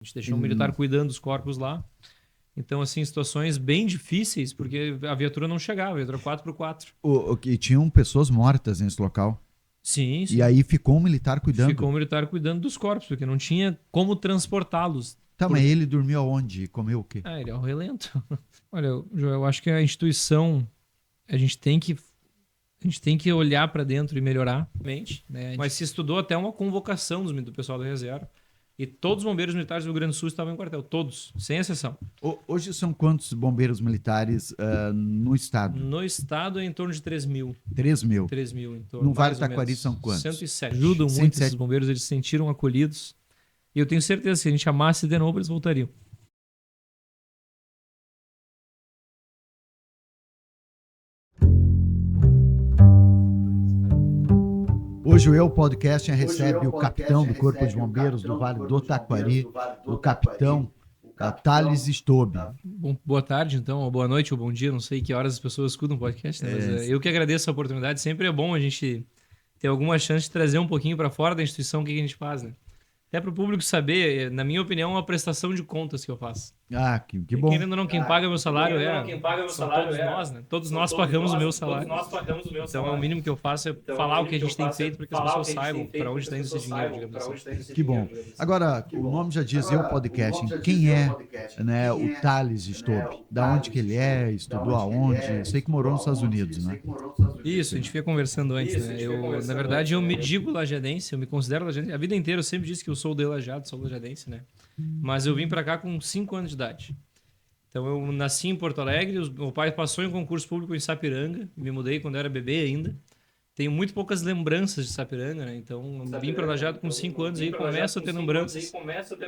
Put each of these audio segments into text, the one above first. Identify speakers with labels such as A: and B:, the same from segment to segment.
A: A gente deixou um militar cuidando dos corpos lá. Então, assim, situações bem difíceis, porque a viatura não chegava, a viatura 4x4.
B: E tinham pessoas mortas nesse local.
A: Sim,
B: E
A: sim.
B: aí ficou um militar cuidando.
A: Ficou o militar cuidando dos corpos, porque não tinha como transportá-los.
B: Tá, mas ele dormiu aonde? Comeu o quê?
A: Ah, ele é o relento. Olha, Joel, eu acho que a instituição, a gente tem que olhar para dentro e melhorar, né? Mas se estudou até uma convocação do pessoal da reserva. E todos os bombeiros militares do Rio Grande do Sul estavam em quartel, todos, sem exceção.
B: Hoje são quantos bombeiros militares no estado?
A: No estado é em torno de 3 mil.
B: 3 mil.
A: 3 mil em torno.
B: No Vale do Taquari são quantos?
A: 107. Ajudam muito esses bombeiros, eles se sentiram acolhidos. E eu tenho certeza que se a gente chamasse de novo, eles voltariam.
B: Hoje o Eu Podcast recebe o capitão do Corpo de Bombeiros do Vale do Taquari, o capitão Thales Stobe.
A: Boa tarde, então, ou boa noite, ou bom dia, não sei que horas as pessoas escutam o podcast, né? Mas eu que agradeço a oportunidade. Sempre é bom a gente ter alguma chance de trazer um pouquinho para fora da instituição o que a gente faz, né? Até para o público saber, na minha opinião, é uma prestação de contas que eu faço.
B: Ah, que bom.
A: Querendo ou não, quem paga meu salário são todos nós, né? Todos nós pagamos o meu salário. Então, é o mínimo que eu faço é falar o que a gente tem feito para que as pessoas saibam para onde está indo esse dinheiro, digamos assim.
B: Que bom. Agora, o nome já diz Eu Podcast. Quem é, né, o Thales Stobe? Da onde que ele é? Estudou aonde? Eu sei que morou nos Estados Unidos, né?
A: Isso, a gente fica conversando antes, né? Na verdade, eu me digo lajadense, eu me considero lajadense. A vida inteira eu sempre disse que eu sou de Lajado, sou lajadense, né? Mas eu vim para cá com 5 anos de idade. Então eu nasci em Porto Alegre, meu pai passou em concurso público em Sapiranga, me mudei quando eu era bebê ainda. Tenho muito poucas lembranças de Sapiranga, né? Então vim para Lajado com 5 anos e começo a ter lembranças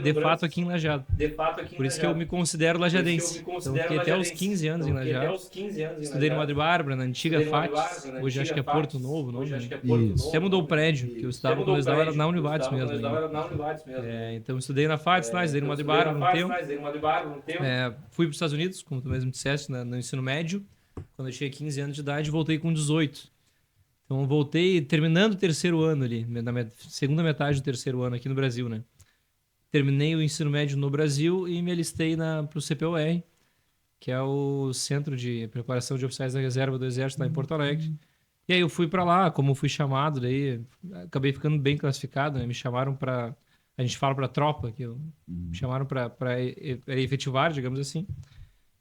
A: de fato aqui em Lajado. Por isso que eu me considero lajadense. Então fiquei até os 15 anos em Lajado. Estudei no Madre Bárbara, na antiga FATES, hoje acho que é Porto Novo, não?
B: Isso.
A: Até mudou o prédio, que eu estava quando eu estava era na Univades mesmo. Então estudei na FATES lá, estudei no Madre Bárbara um tempo. Fui para os Estados Unidos, como tu mesmo disseste, no ensino médio. Quando eu tinha 15 anos de idade, voltei com 18. Então voltei terminando o terceiro ano ali, na segunda metade do terceiro ano aqui no Brasil, né? Terminei o ensino médio no Brasil e me alistei para o CPOR, que é o Centro de Preparação de Oficiais da Reserva do Exército lá em Porto Alegre. E aí eu fui para lá, como fui chamado, daí acabei ficando bem classificado, né? Me chamaram para, a gente fala para tropa, me chamaram para efetivar, digamos assim.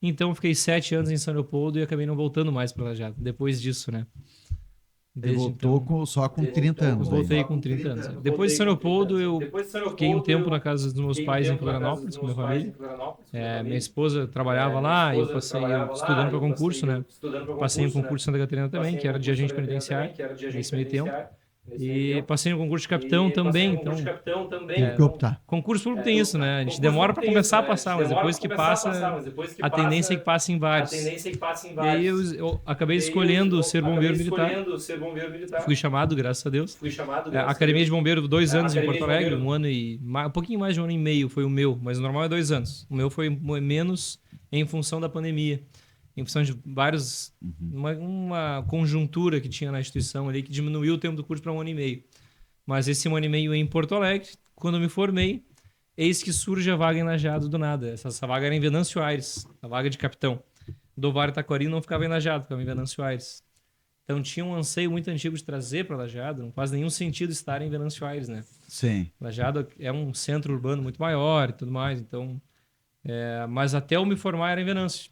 A: Então fiquei 7 anos em São Leopoldo e acabei não voltando mais para Lajado, depois disso, né?
B: Ele voltou só com 30 anos.
A: Voltei com 30 anos. Depois de São Leopoldo, eu fiquei um tempo na casa dos meus pais em Florianópolis, com minha família. Minha esposa trabalhava lá e eu passei estudando para concurso, né? Passei em concurso em Santa Catarina também, que era de agente penitenciário, nesse meio tempo. E passei no concurso de capitão também, então...
B: Tem que optar.
A: Concurso público tem isso, né? A gente demora para começar a passar, mas depois que passa, a tendência é que passe em vários. E aí eu acabei escolhendo ser bombeiro militar. Fui chamado, graças a Deus. Academia de Bombeiro, 2 anos em Porto Alegre, um pouquinho mais de 1 ano e meio foi o meu, mas o normal é 2 anos. O meu foi menos em função da pandemia. Em função de vários... Uma conjuntura que tinha na instituição ali que diminuiu o tempo do curso para 1 ano e meio. Mas esse 1 ano e meio em Porto Alegre, quando eu me formei, eis que surge a vaga em Lajado do nada. Essa vaga era em Venâncio Aires, a vaga de capitão. Do Vale do Taquari não ficava em Lajado, ficava em Venâncio Aires. Então tinha um anseio muito antigo de trazer para Lajado, não faz nenhum sentido estar em Venâncio Aires, né?
B: Sim.
A: Lajado é um centro urbano muito maior e tudo mais, então... mas até eu me formar era em Venâncio.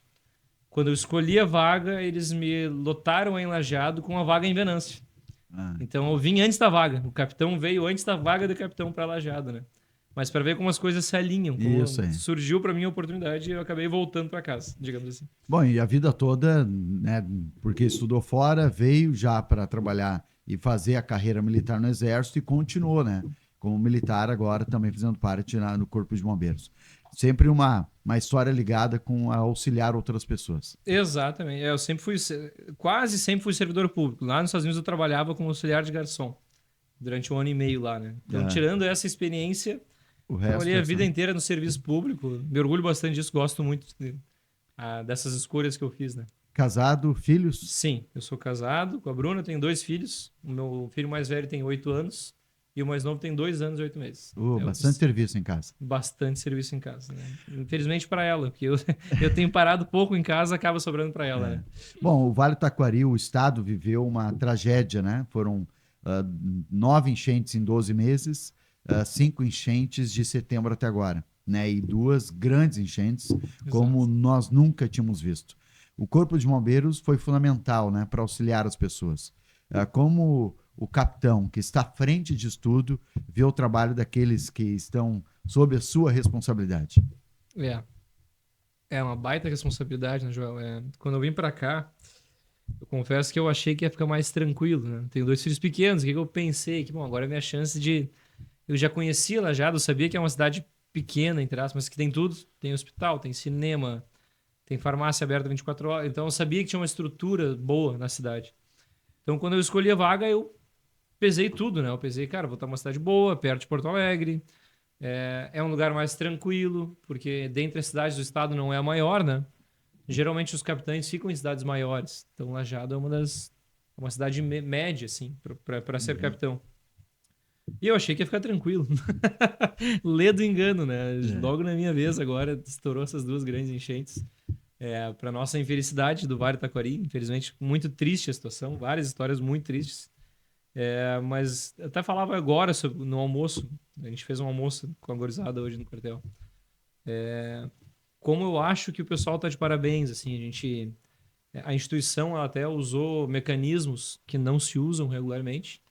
A: Quando eu escolhi a vaga, eles me lotaram em Lajado com a vaga em Venâncio. Então eu vim antes da vaga. O capitão veio antes da vaga do capitão para Lajado, né? Mas para ver como as coisas se alinham. Como surgiu para mim a oportunidade e eu acabei voltando para casa, digamos assim.
B: Bom, e a vida toda, né, porque estudou fora, veio já para trabalhar e fazer a carreira militar no Exército e continuou, né? Como militar agora também fazendo parte no Corpo de Bombeiros. Sempre uma história ligada com a auxiliar outras pessoas.
A: Exatamente. Eu quase sempre fui servidor público. Lá nos Estados Unidos eu trabalhava como auxiliar de garçom durante 1 ano e meio lá, né? Então, tirando essa experiência, trabalhei a vida inteira no serviço público. Me orgulho bastante disso, gosto muito dessas escolhas que eu fiz, né?
B: Casado, filhos?
A: Sim, eu sou casado com a Bruna, tenho 2 filhos. O meu filho mais velho tem 8 anos E o mais novo tem 2 anos e 8 meses.
B: Bastante serviço em casa.
A: Bastante serviço em casa, né? Infelizmente para ela, porque eu tenho parado pouco em casa, acaba sobrando para ela, né?
B: Bom, o Vale do Taquari, o estado viveu uma tragédia, né? Foram 9 enchentes em 12 meses, 5 enchentes de setembro até agora, né? E 2 grandes enchentes, como nós nunca tínhamos visto. O Corpo de Bombeiros foi fundamental, né, para auxiliar as pessoas. Como o capitão, que está à frente de tudo, vê o trabalho daqueles que estão sob a sua responsabilidade.
A: É uma baita responsabilidade, né, Joel? Quando eu vim para cá, eu confesso que eu achei que ia ficar mais tranquilo, né? Tenho 2 filhos pequenos, o que eu pensei? Que, bom, agora é minha chance de... Eu já conhecia Lajeado, eu sabia que é uma cidade pequena, entre aspas, mas que tem tudo. Tem hospital, tem cinema, tem farmácia aberta 24 horas. Então eu sabia que tinha uma estrutura boa na cidade. Então quando eu escolhi a vaga, eu pesei tudo, né? Eu pesei, cara, vou estar numa cidade boa, perto de Porto Alegre. É um lugar mais tranquilo, porque dentre as cidades do estado não é a maior, né? Geralmente os capitães ficam em cidades maiores. Então Lajeado é uma cidade média, assim, para ser capitão. E eu achei que ia ficar tranquilo. Lê do engano, né? Logo na minha vez agora, estourou essas 2 grandes enchentes. Para nossa infelicidade do Vale do Taquari, infelizmente, muito triste a situação, várias histórias muito tristes. Mas eu até falava agora no almoço, a gente fez um almoço com a gurizada hoje no quartel. Como eu acho que o pessoal está de parabéns, assim, a instituição ela até usou mecanismos que não se usam regularmente,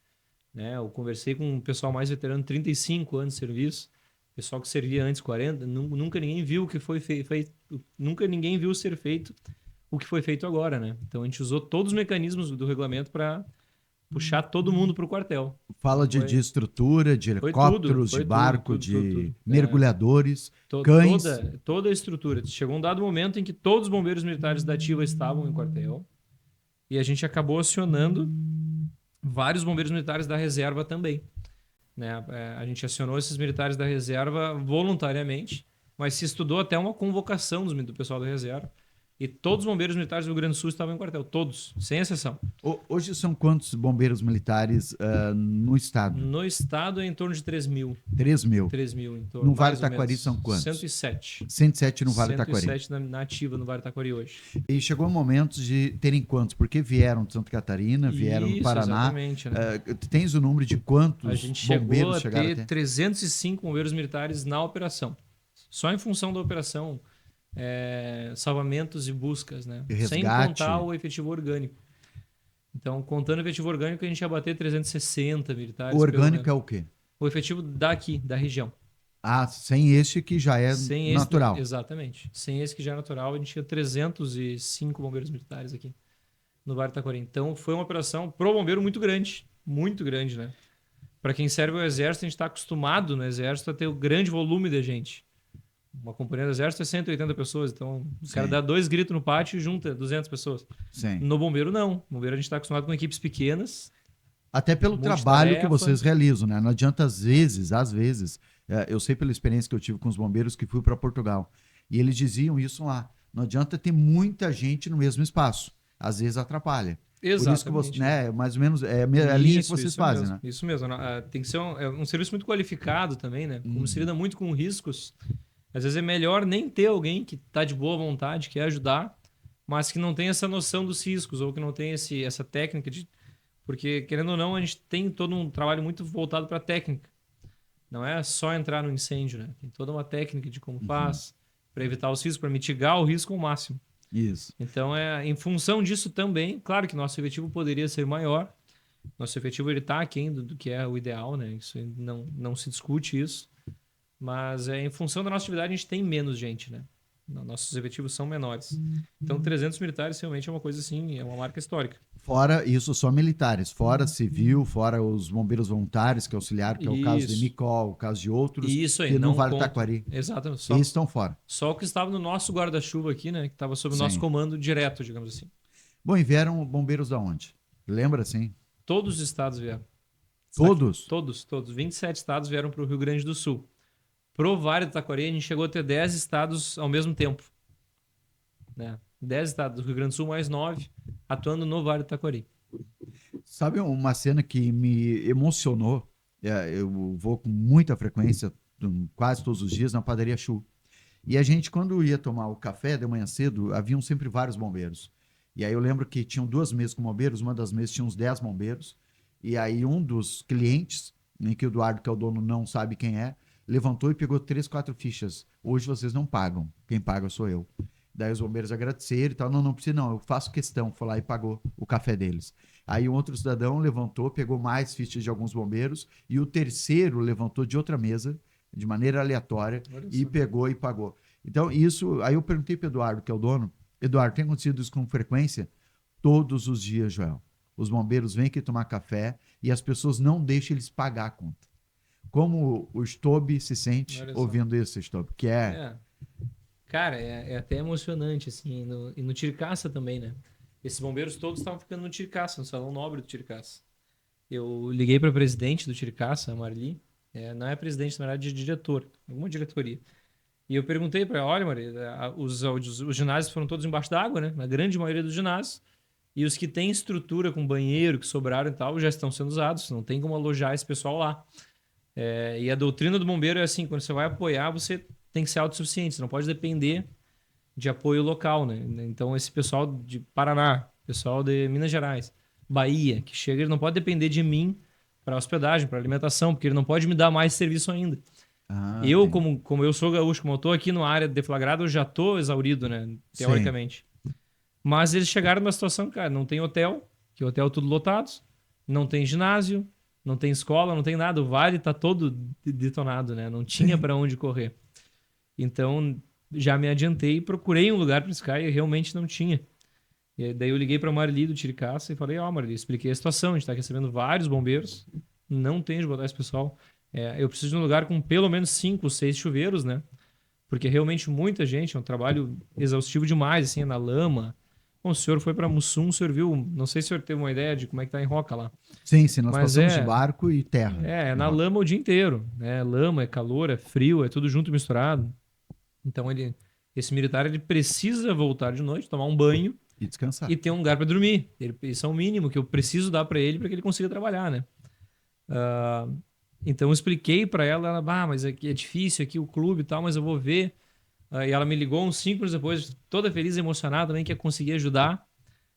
A: né? Eu conversei com um pessoal mais veterano, 35 anos de serviço, pessoal que servia antes 40, nunca ninguém viu o que foi feito, nunca ninguém viu ser feito o que foi feito agora, né? Então a gente usou todos os mecanismos do regulamento para puxar todo mundo para o quartel.
B: Fala de estrutura, de helicópteros, de barco, de mergulhadores, cães.
A: Toda a estrutura. Chegou um dado momento em que todos os bombeiros militares da ativa estavam em quartel e a gente acabou acionando vários bombeiros militares da reserva também. Né? A gente acionou esses militares da reserva voluntariamente, mas se estudou até uma convocação do pessoal da reserva. E todos os bombeiros militares do Rio Grande do Sul estavam em quartel, todos, sem exceção.
B: Hoje são quantos bombeiros militares no estado?
A: No estado é em torno de 3 mil.
B: 3 mil?
A: 3 mil em torno.
B: No Vale do Taquari são quantos?
A: 107.
B: 107 no Vale do Taquari.
A: 107 na ativa no Vale do Taquari hoje.
B: E chegou o momento de terem quantos? Porque vieram de Santa Catarina, vieram do Paraná.
A: Exatamente, né?
B: Tens o número de quantos
A: a gente
B: bombeiros
A: chegou a ter 305 bombeiros militares na operação. Só em função da operação salvamentos e buscas, né? Sem contar o efetivo orgânico. Então, contando o efetivo orgânico, a gente ia bater 360 militares.
B: O orgânico é o quê?
A: O efetivo daqui, da região.
B: Sem este que já é natural.
A: Exatamente. Sem esse que já é natural, a gente tinha 305 bombeiros militares aqui no Vale do Taquari. Então, foi uma operação pro bombeiro muito grande, né? Para quem serve o exército, a gente está acostumado no exército a ter um grande volume de gente. Uma companhia do exército é 180 pessoas, então o cara dá 2 gritos no pátio e junta 200 pessoas.
B: Sim.
A: No bombeiro, não. No bombeiro a gente está acostumado com equipes pequenas.
B: Até pelo trabalho que vocês realizam, né? Não adianta às vezes, eu sei pela experiência que eu tive com os bombeiros que fui para Portugal, e eles diziam isso lá, não adianta ter muita gente no mesmo espaço, às vezes atrapalha.
A: Exatamente.
B: Por isso que você, né, mais ou menos, a linha que vocês fazem,
A: mesmo,
B: né?
A: Isso mesmo. Tem que ser um serviço muito qualificado também, né? Como se lida muito com riscos, às vezes é melhor nem ter alguém que está de boa vontade, quer ajudar, mas que não tem essa noção dos riscos ou que não tem essa técnica de... Porque, querendo ou não, a gente tem todo um trabalho muito voltado para a técnica. Não é só entrar no incêndio, né? Tem toda uma técnica de como faz, para evitar os riscos, para mitigar o risco ao máximo.
B: Isso.
A: Então, em função disso também, claro que nosso efetivo poderia ser maior. Nosso efetivo está aquém do que é o ideal, né? Isso não se discute isso. Mas em função da nossa atividade, a gente tem menos gente, né? Nossos efetivos são menores. Então, 300 militares realmente é uma coisa assim, é uma marca histórica.
B: Fora isso, só militares. Fora civil, fora os bombeiros voluntários que auxiliaram, que é o caso de Nicol, o caso de outros.
A: Isso aí,
B: que não Vale do Taquari.
A: Exatamente.
B: Eles estão fora.
A: Só o que estava no nosso guarda-chuva aqui, né? Que estava sob o nosso comando direto, digamos assim.
B: Bom, e vieram bombeiros da onde? Lembra, assim?
A: Todos os estados vieram.
B: Todos?
A: Todos. 27 estados vieram para o Rio Grande do Sul. Pro Vale do Taquari, a gente chegou a ter 10 estados ao mesmo tempo. Né? 10 estados do Rio Grande do Sul, mais 9, atuando no Vale do Taquari.
B: Sabe uma cena que me emocionou? Eu vou com muita frequência, quase todos os dias, na padaria Chu. E a gente, quando ia tomar o café de manhã cedo, haviam sempre vários bombeiros. E aí eu lembro que tinham duas mesas com bombeiros, uma das mesas tinha uns 10 bombeiros. E aí um dos clientes, em que o Eduardo, que é o dono, não sabe quem é, levantou e pegou 3, 4 fichas. Hoje vocês não pagam, quem paga sou eu. Daí os bombeiros agradeceram e tal. Não, não precisa não, eu faço questão. Foi lá e pagou o café deles. Aí um outro cidadão levantou, pegou mais fichas de alguns bombeiros e o terceiro levantou de outra mesa, de maneira aleatória, e pegou e pagou. Então, isso... Aí eu perguntei para o Eduardo, que é o dono, Eduardo, tem acontecido isso com frequência? Todos os dias, Joel. Os bombeiros vêm aqui tomar café e as pessoas não deixam eles pagar a conta. Como o Stobi se sente ouvindo isso, Stobi? Que
A: Cara, é até emocionante, assim, e no Tiricaça também, né? Esses bombeiros todos estavam ficando no Tiricaça, no Salão Nobre do Tiricaça. Eu liguei para a presidente do Tiricaça, a Marli, não é presidente, na verdade, é diretor, alguma diretoria. E eu perguntei para ela, olha, Marli, os ginásios foram todos embaixo d'água, né? Na grande maioria dos ginásios. E os que têm estrutura com banheiro, que sobraram e tal, já estão sendo usados. Não tem como alojar esse pessoal lá. E a doutrina do bombeiro é assim, quando você vai apoiar, você tem que ser autossuficiente, você não pode depender de apoio local, né? Então esse pessoal de Paraná, pessoal de Minas Gerais, Bahia, que chega, ele não pode depender de mim para hospedagem, para alimentação, porque ele não pode me dar mais serviço ainda. Eu, como eu sou gaúcho, como eu tô aqui na área deflagrada, eu já tô exaurido, né? Teoricamente. Sim. Mas eles chegaram numa situação, cara, não tem hotel, que o hotel tudo lotados, não tem ginásio, não tem escola, não tem nada. O vale tá todo detonado, né? Não tinha para onde correr. Então, já me adiantei e procurei um lugar para ficar e realmente não tinha. E daí eu liguei para a Marli do Tiricaça e falei, Marli, expliquei a situação, a gente está recebendo vários bombeiros, não tem de botar esse pessoal. Eu preciso de um lugar com pelo menos 5, 6 chuveiros, né? Porque realmente muita gente, é um trabalho exaustivo demais, assim, na lama. Bom, o senhor foi para Mussum, o senhor viu, não sei se o senhor teve uma ideia de como é que tá em Roca lá.
B: Sim, nós passamos de barco e terra.
A: É na lama o dia inteiro, né? Lama, é calor, é frio, é tudo junto misturado. Então esse militar ele precisa voltar de noite, tomar um banho
B: e descansar.
A: E ter um lugar para dormir. Isso é o mínimo que eu preciso dar para ele para que ele consiga trabalhar, né? Então eu expliquei para ela, mas aqui é difícil, aqui o clube e tal, mas eu vou ver. E ela me ligou uns 5 minutos depois, toda feliz e emocionada também, que ia conseguir ajudar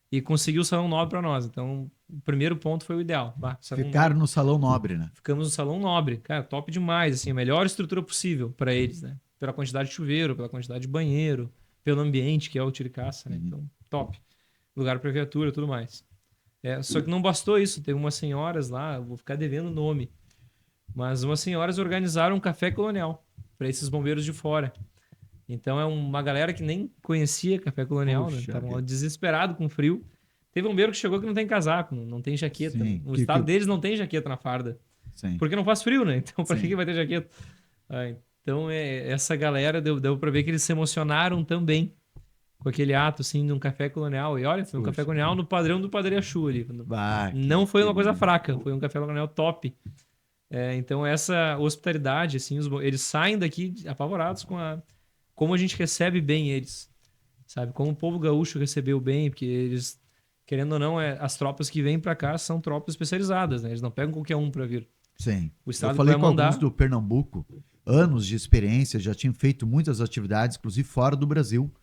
A: e conseguiu o Salão Nobre para nós. Então, o primeiro ponto foi o ideal.
B: Ficaram no Salão Nobre, né?
A: Ficamos no Salão Nobre. Cara, top demais, assim, a melhor estrutura possível para eles, né? Pela quantidade de chuveiro, pela quantidade de banheiro, pelo ambiente que é o Tiricaça, né? Então, top. Lugar para viatura, tudo mais. Só que não bastou isso. Teve umas senhoras lá, vou ficar devendo o nome, mas umas senhoras organizaram um café colonial para esses bombeiros de fora. Então é uma galera que nem conhecia café colonial, né? Estavam desesperados com frio. Teve um bombeiro que chegou que não tem casaco, não tem jaqueta. Sim, no estado deles não tem jaqueta na farda. Sim. Porque não faz frio, né? Então para que vai ter jaqueta? Então essa galera deu para ver que eles se emocionaram também com aquele ato, assim, de um café colonial. E olha, foi um café colonial no padrão do Padaria Chu ali. Não foi uma coisa fraca, foi um café colonial top. Então essa hospitalidade, assim, eles saem daqui apavorados com como a gente recebe bem eles, sabe? Como o povo gaúcho recebeu bem, porque eles, querendo ou não, as tropas que vêm para cá são tropas especializadas, né? Eles não pegam qualquer um para vir.
B: Sim. Eu falei com alguns do Pernambuco, anos de experiência, já tinham feito muitas atividades, inclusive fora do Brasil,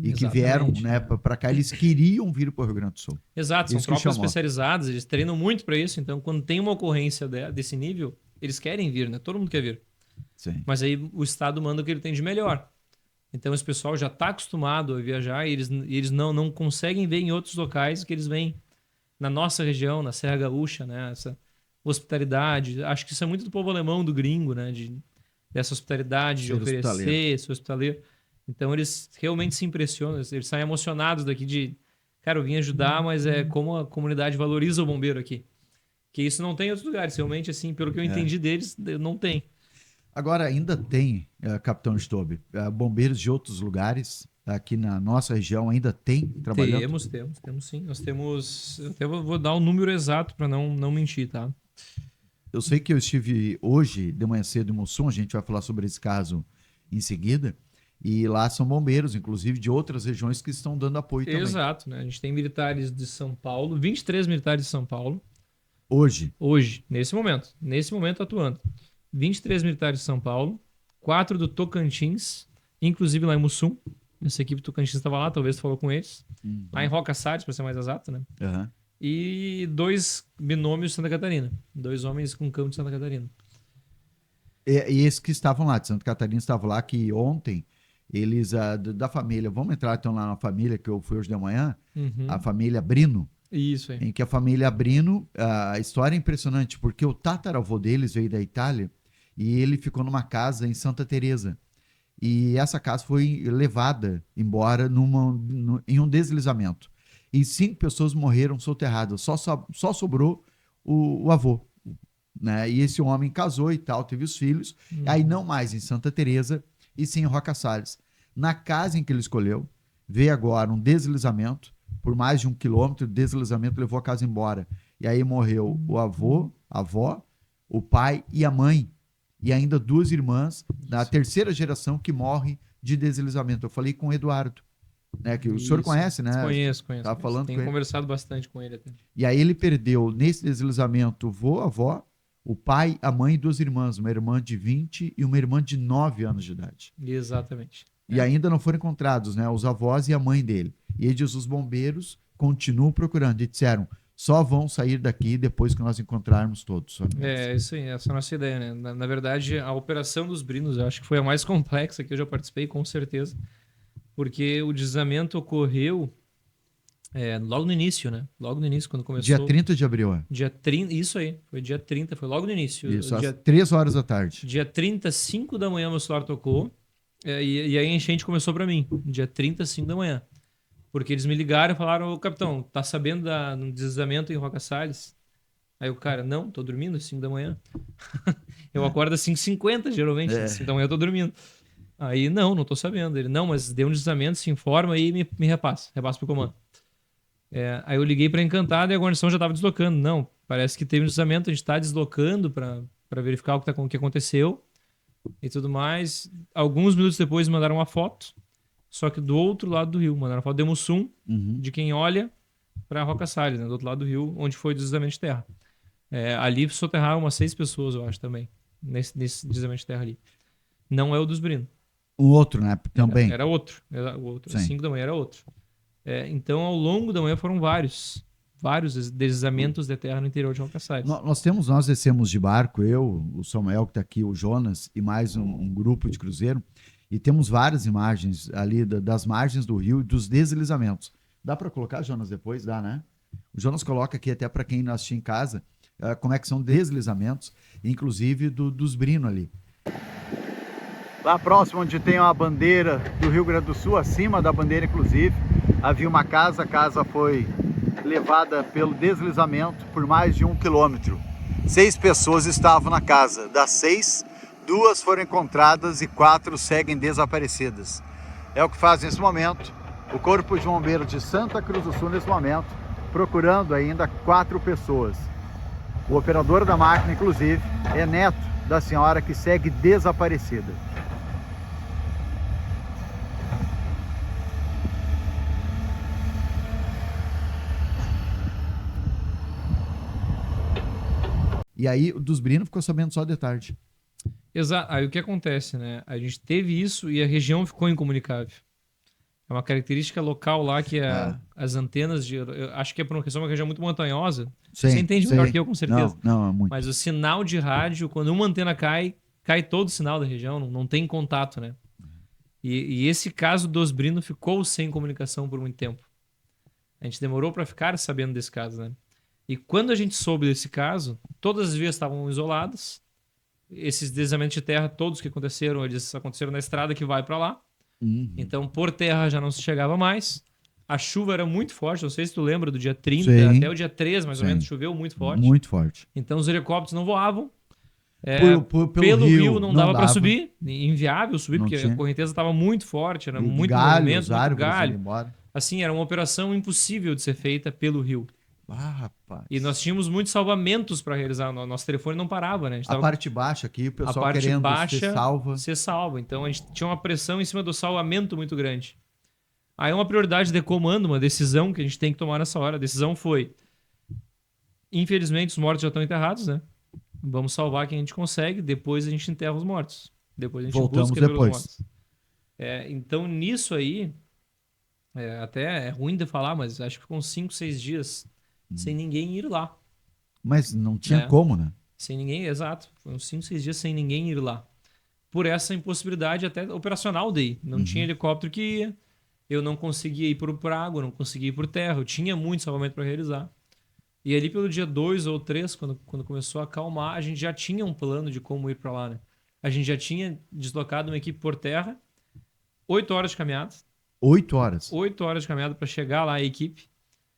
B: e que vieram, né, para cá, eles queriam vir para o Rio Grande do Sul.
A: Exato, são tropas especializadas, eles treinam muito para isso, então quando tem uma ocorrência desse nível, eles querem vir, né? Todo mundo quer vir.
B: Sim.
A: Mas aí o Estado manda o que ele tem de melhor. Então esse pessoal já está acostumado a viajar e eles não conseguem ver em outros locais que eles vêm na nossa região, na Serra Gaúcha, né? Essa hospitalidade. Acho que isso é muito do povo alemão, do gringo, né? Dessa hospitalidade, de oferecer, ser hospitaleiro. Então eles realmente se impressionam, eles saem emocionados daqui de... Cara, eu vim ajudar, mas é como a comunidade valoriza o bombeiro aqui. Que isso não tem em outros lugares. Realmente, assim, pelo que eu entendi deles, não tem.
B: Agora, ainda tem, Capitão Stobi, bombeiros de outros lugares aqui na nossa região ainda tem trabalhando?
A: Temos sim. Nós temos... Eu até vou dar o número exato para não mentir, tá?
B: Eu sei que eu estive hoje, de manhã cedo, em Mussum, a gente vai falar sobre esse caso em seguida, e lá são bombeiros, inclusive, de outras regiões que estão dando apoio também.
A: Exato, né? A gente tem militares de São Paulo, 23 militares de São Paulo,
B: Hoje?
A: Hoje, nesse momento atuando. 23 militares de São Paulo, 4 do Tocantins, inclusive lá em Mussum. Essa equipe do Tocantins estava lá, talvez tu falou com eles. Lá em Roca Salles, para ser mais exato, né?
B: Uhum.
A: E 2 binômios de Santa Catarina. 2 homens com campo de Santa Catarina.
B: E esses que estavam lá, de Santa Catarina, estavam lá que ontem, eles, da família, vamos entrar então lá na família, que eu fui hoje de manhã, a família Brino,
A: Isso aí.
B: em que a família Brino, a história é impressionante, porque o tataravô deles veio da Itália e ele ficou numa casa em Santa Teresa. E essa casa foi levada embora em um deslizamento. E 5 pessoas morreram soterradas, só sobrou o avô. Né? E esse homem casou e tal, teve os filhos, aí não mais em Santa Teresa, e sim em Roca Salles. Na casa em que ele escolheu, veio agora um deslizamento, por mais de 1 quilômetro, o deslizamento levou a casa embora. E aí morreu o avô, a avó, o pai e a mãe, e ainda 2 irmãs, da terceira geração que morre de deslizamento. Eu falei com o Eduardo, né, que o senhor conhece, né?
A: Conheço.
B: Tava falando
A: Tenho
B: com ele.
A: conversado bastante com ele até.
B: E aí ele perdeu, nesse deslizamento, o vô, a avó, o pai, a mãe e 2 irmãs, uma irmã de 20 e uma irmã de 9 anos de idade.
A: Exatamente.
B: E ainda não foram encontrados, né, os avós e a mãe dele. E aí diz, os bombeiros continuam procurando. E disseram, só vão sair daqui depois que nós encontrarmos todos.
A: Isso aí, essa é a nossa ideia, né? Na verdade, a operação dos Brinos, eu acho que foi a mais complexa que eu já participei, com certeza. Porque o deslizamento ocorreu logo no início, né? Logo no início, quando começou.
B: Dia 30 de abril,
A: Dia 30, isso aí, foi dia 30, foi logo no início.
B: Isso,
A: dia,
B: às 3 horas da tarde.
A: Dia 30, 5 da manhã, meu celular tocou. E aí a enchente começou pra mim, dia 30, 5 da manhã. Porque eles me ligaram e falaram, ô capitão, tá sabendo do deslizamento em Roca Salles? Aí o cara, não, tô dormindo às 5 da manhã. Eu acordo às 5h50, geralmente, às 5 da manhã eu tô dormindo. Aí, não tô sabendo. Ele, não, mas deu um deslizamento, se informa e me repassa pro comando. Aí eu liguei pra Encantado e a guarnição já tava deslocando. Não, parece que teve um deslizamento, a gente tá deslocando pra verificar o que aconteceu e tudo mais. Alguns minutos depois mandaram uma foto, só que do outro lado do rio. Mandaram uma foto de Mussum, de quem olha pra Roca Salles, né, do outro lado do rio, onde foi o deslizamento de terra. Ali soterraram umas 6 pessoas, eu acho, também, nesse deslizamento de terra ali. Não é o dos Brino.
B: O outro, né? Também.
A: Era outro. O outro. Às 5 da manhã era outro. Então, ao longo da manhã foram vários deslizamentos de terra no interior de Roca Salles.
B: Nós descemos de barco, eu, o Samuel que está aqui, o Jonas e mais um grupo de cruzeiro, e temos várias imagens ali das margens do rio e dos deslizamentos. Dá para colocar, Jonas, depois? Dá, né? O Jonas coloca aqui até para quem assistir em casa como é que são deslizamentos, inclusive dos Brino ali. Lá próximo, onde tem uma bandeira do Rio Grande do Sul, acima da bandeira, inclusive, havia uma casa. A casa foi levada pelo deslizamento por mais de 1 quilômetro. 6 pessoas estavam na casa. Das 6, 2 foram encontradas e 4 seguem desaparecidas. É o que faz nesse momento o Corpo de Bombeiros de Santa Cruz do Sul, nesse momento, procurando ainda 4 pessoas. O operador da máquina, inclusive, é neto da senhora que segue desaparecida. E aí, dos Brino ficou sabendo só de tarde.
A: Exato. Aí o que acontece, né? A gente teve isso e a região ficou incomunicável. É uma característica local lá que as antenas eu acho que é por uma questão de uma região muito montanhosa. Você entende melhor que eu, com certeza.
B: Não, é muito.
A: Mas o sinal de rádio, quando uma antena cai todo o sinal da região, não tem contato, né? E esse caso dos Brino ficou sem comunicação por muito tempo. A gente demorou para ficar sabendo desse caso, né? E quando a gente soube desse caso, todas as vias estavam isoladas. Esses deslizamentos de terra, todos que aconteceram, eles aconteceram na estrada que vai para lá. Então, por terra já não se chegava mais. A chuva era muito forte. Não sei se tu lembra do dia 30 até o dia 3, mais ou menos, choveu muito forte.
B: Muito forte.
A: Então, os helicópteros não voavam.
B: Pelo
A: rio não dava para subir. Inviável subir, porque a correnteza estava muito forte. Era muito movimento, muito galho. Assim, era uma operação impossível de ser feita pelo rio.
B: Rapaz.
A: E nós tínhamos muitos salvamentos para realizar. Nosso telefone não parava, né?
B: A parte baixa aqui, o pessoal querendo ser
A: salvo. Então a gente tinha uma pressão em cima do salvamento muito grande. Aí uma prioridade de comando, uma decisão que a gente tem que tomar nessa hora. A decisão foi: Infelizmente, os mortos já estão enterrados, né? Vamos salvar quem a gente consegue, depois a gente enterra os mortos. Depois a gente
B: Voltamos
A: busca pelos
B: depois.
A: mortos. Então, nisso aí, até é ruim de falar, mas acho que ficou uns 5, 6 dias sem ninguém ir lá,
B: Mas não tinha
A: né?
B: como, né?
A: Sem ninguém, exato. Foi uns 5, 6 dias sem ninguém ir lá. Por essa impossibilidade até operacional daí. Não tinha helicóptero que ia. Eu não conseguia ir por água, não conseguia ir por terra. Eu tinha muito salvamento para realizar. E ali pelo dia 2 ou 3, quando começou a acalmar, a gente já tinha um plano de como ir para lá, né? A gente já tinha deslocado uma equipe por terra, 8 horas de caminhada.
B: 8 horas.
A: 8 horas de caminhada para chegar lá a equipe.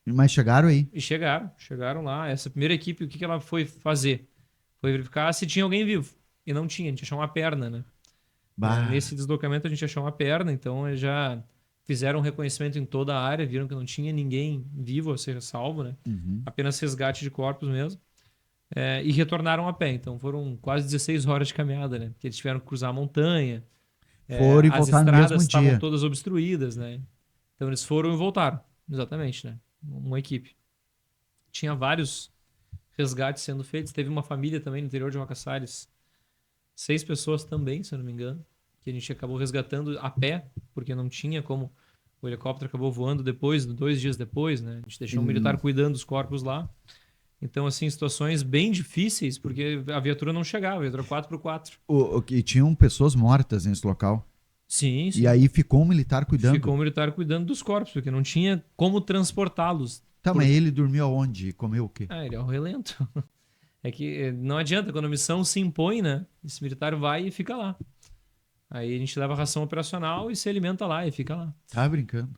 B: Mas chegaram aí.
A: E chegaram lá. Essa primeira equipe, o que ela foi fazer? Foi verificar se tinha alguém vivo. E não tinha, a gente achou uma perna, né?
B: Bah.
A: Nesse deslocamento a gente achou uma perna, então eles já fizeram um reconhecimento em toda a área, viram que não tinha ninguém vivo, ou seja, salvo, né? Apenas resgate de corpos mesmo. E retornaram a pé. Então foram quase 16 horas de caminhada, né? Porque eles tiveram que cruzar a montanha.
B: Foram e
A: As
B: voltaram no
A: estradas
B: mesmo
A: estavam
B: dia.
A: todas obstruídas, né? Então eles foram e voltaram. Exatamente, né? Uma equipe. Tinha vários resgates sendo feitos. Teve uma família também no interior de Makassar's. 6 pessoas também, se eu não me engano. Que a gente acabou resgatando a pé, porque não tinha como. O helicóptero acabou voando depois, 2 dias depois, né? A gente deixou um militar cuidando dos corpos lá. Então, assim, situações bem difíceis, porque a viatura não chegava, a viatura 4x4.
B: E tinham pessoas mortas nesse local.
A: Sim, sim.
B: E aí ficou um militar cuidando.
A: Ficou o militar cuidando dos corpos, porque não tinha como transportá-los.
B: Tá, mas ele dormiu aonde? Comeu o quê?
A: Ele é o relento. É que não adianta, quando a missão se impõe, né? Esse militar vai e fica lá. Aí a gente leva a ração operacional e se alimenta lá e fica lá.
B: Tá brincando.